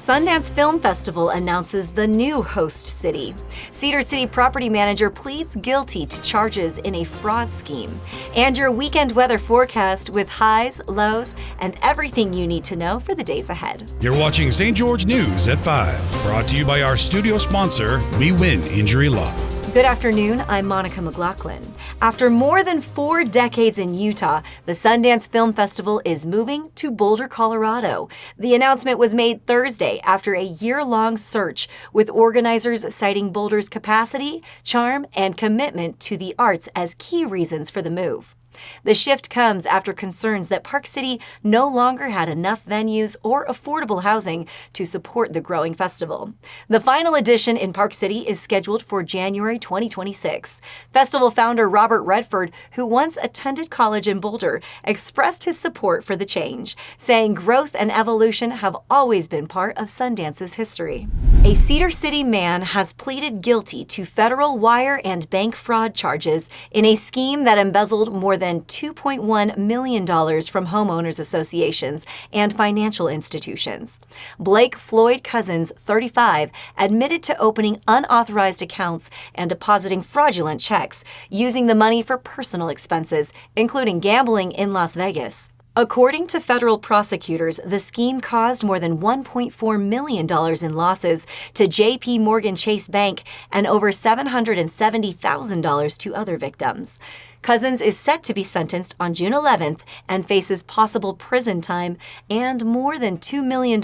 Sundance Film Festival announces the new host city. Cedar City property manager pleads guilty to charges in a fraud scheme. And your weekend weather forecast with highs, lows, and everything you need to know for the days ahead. You're watching St. George News at 5, brought to you by our studio sponsor, We Win Injury Law. Good afternoon, I'm Monica McLaughlin. After more than 4 decades in Utah, the Sundance Film Festival is moving to Boulder, Colorado. The announcement was made Thursday after a year-long search, with organizers citing Boulder's capacity, charm, and commitment to the arts as key reasons for the move. The shift comes after concerns that Park City no longer had enough venues or affordable housing to support the growing festival. The final edition in Park City is scheduled for January 2026. Festival founder Robert Redford, who once attended college in Boulder, expressed his support for the change, saying growth and evolution have always been part of Sundance's history. A Cedar City man has pleaded guilty to federal wire and bank fraud charges in a scheme that embezzled more than $2.1 million from homeowners associations and financial institutions. Blake Floyd Cousins, 35, admitted to opening unauthorized accounts and depositing fraudulent checks, using the money for personal expenses, including gambling in Las Vegas. According to federal prosecutors, the scheme caused more than $1.4 million in losses to J.P. Morgan Chase Bank and over $770,000 to other victims. Cousins is set to be sentenced on June 11th and faces possible prison time and more than $2 million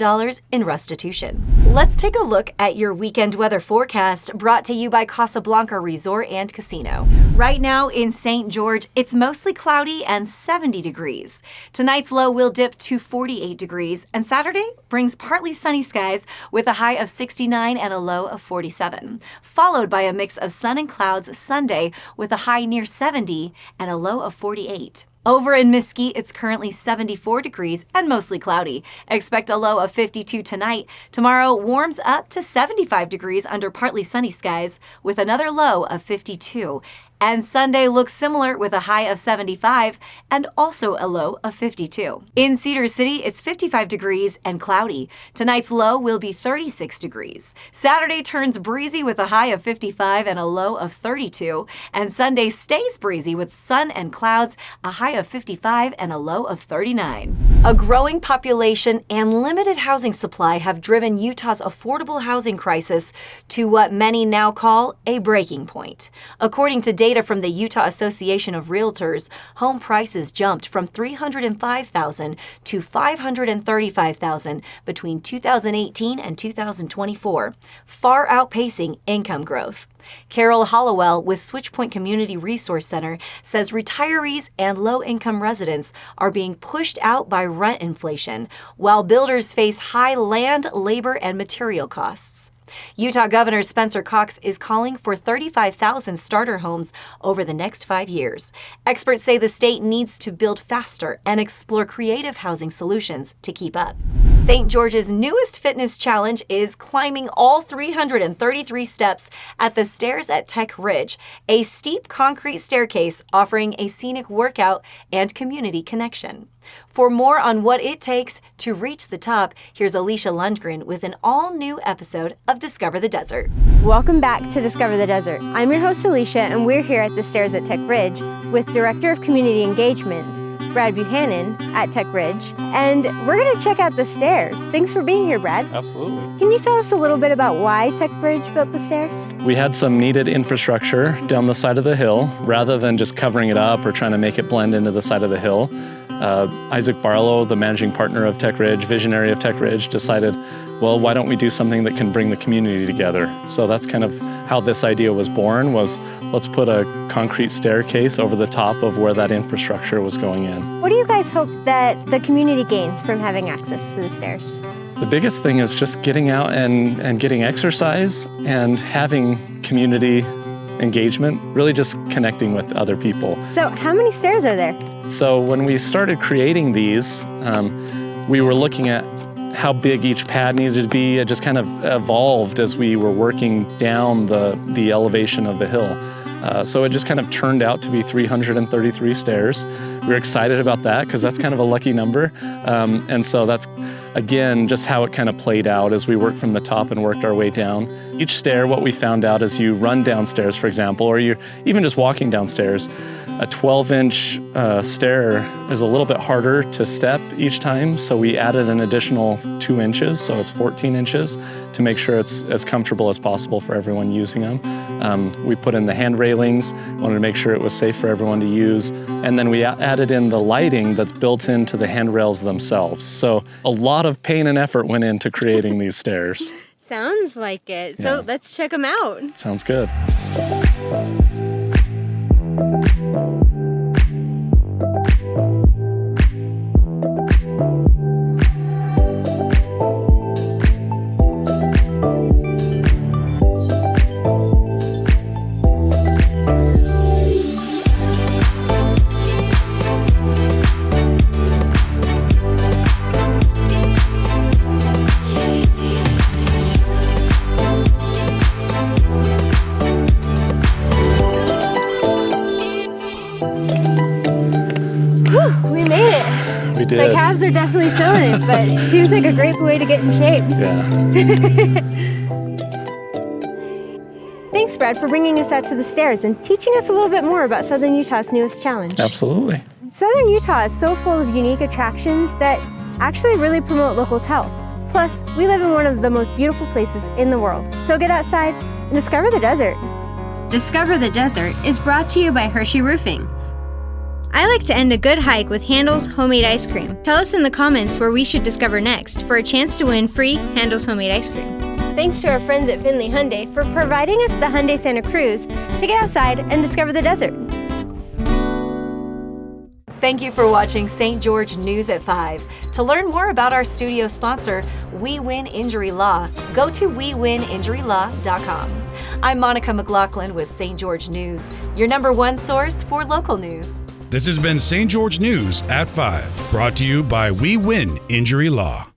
in restitution. Let's take a look at your weekend weather forecast, brought to you by Casablanca Resort and Casino. Right now in St. George, it's mostly cloudy and 70 degrees. Tonight's low will dip to 48 degrees, and Saturday brings partly sunny skies with a high of 69 and a low of 47, followed by a mix of sun and clouds Sunday with a high near 70 and a low of 48. Over in Mesquite, it's currently 74 degrees and mostly cloudy. Expect a low of 52 tonight. Tomorrow warms up to 75 degrees under partly sunny skies with another low of 52. And Sunday looks similar with a high of 75 and also a low of 52. In Cedar City, it's 55 degrees and cloudy. Tonight's low will be 36 degrees. Saturday turns breezy with a high of 55 and a low of 32. And Sunday stays breezy with sun and clouds, a high of 55 and a low of 39. A growing population and limited housing supply have driven Utah's affordable housing crisis to what many now call a breaking point. According to data from the Utah Association of Realtors, home prices jumped from $305,000 to $535,000 between 2018 and 2024, far outpacing income growth. Carol Hollowell with Switchpoint Community Resource Center says retirees and low-income residents are being pushed out by rent inflation, while builders face high land, labor, and material costs. Utah Governor Spencer Cox is calling for 35,000 starter homes over the next 5 years. Experts say the state needs to build faster and explore creative housing solutions to keep up. St. George's newest fitness challenge is climbing all 333 steps at the stairs at Tech Ridge, a steep concrete staircase offering a scenic workout and community connection. For more on what it takes to reach the top, here's Alicia Lundgren with an all-new episode of Discover the Desert. Welcome back to Discover the Desert. I'm your host, Alicia, and we're here at the stairs at Tech Ridge with Director of Community Engagement, Brad Buchanan at Tech Ridge, and we're going to check out the stairs. Thanks for being here, Brad. Absolutely. Can you tell us a little bit about why Tech Ridge built the stairs? We had some needed infrastructure down the side of the hill. Rather than just covering it up or trying to make it blend into the side of the hill, Isaac Barlow, the managing partner of Tech Ridge, visionary of Tech Ridge, decided, well, why don't we do something that can bring the community together? So that's kind of how this idea was born, was let's put a concrete staircase over the top of where that infrastructure was going in. What do you guys hope that the community gains from having access to the stairs? The biggest thing is just getting out and getting exercise and having community engagement, really just connecting with other people. So how many stairs are there? So when we started creating these, we were looking at how big each pad needed to be. It just kind of evolved as we were working down the elevation of the hill. So it just kind of turned out to be 333 stairs. We were excited about that because that's kind of a lucky number. And so that's again, just how it kind of played out as we worked from the top and worked our way down. Each stair, what we found out as you run downstairs, for example, or you're even just walking downstairs, a 12-inch stair is a little bit harder to step each time, so we added an additional 2 inches, so it's 14 inches, to make sure it's as comfortable as possible for everyone using them. We put in the hand railings, wanted to make sure it was safe for everyone to use, and then we added in the lighting that's built into the handrails themselves. So a lot of pain and effort went into creating these stairs. Sounds like it. So let's check them out. Sounds good. We made it. We did. My calves are definitely feeling it, but it seems like a great way to get in shape. Yeah. Thanks, Brad, for bringing us out to the stairs and teaching us a little bit more about Southern Utah's newest challenge. Absolutely. Southern Utah is so full of unique attractions that actually really promote locals' health. Plus, we live in one of the most beautiful places in the world. So get outside and discover the desert. Discover the Desert is brought to you by Hershey Roofing. I like to end a good hike with Handel's homemade ice cream. Tell us in the comments where we should discover next for a chance to win free Handel's homemade ice cream. Thanks to our friends at Finley Hyundai for providing us the Hyundai Santa Cruz to get outside and discover the desert. Thank you for watching St. George News at 5. To learn more about our studio sponsor, We Win Injury Law, go to wewininjurylaw.com. I'm Monica McLaughlin with St. George News, your #1 source for local news. This has been St. George News at 5, brought to you by We Win Injury Law.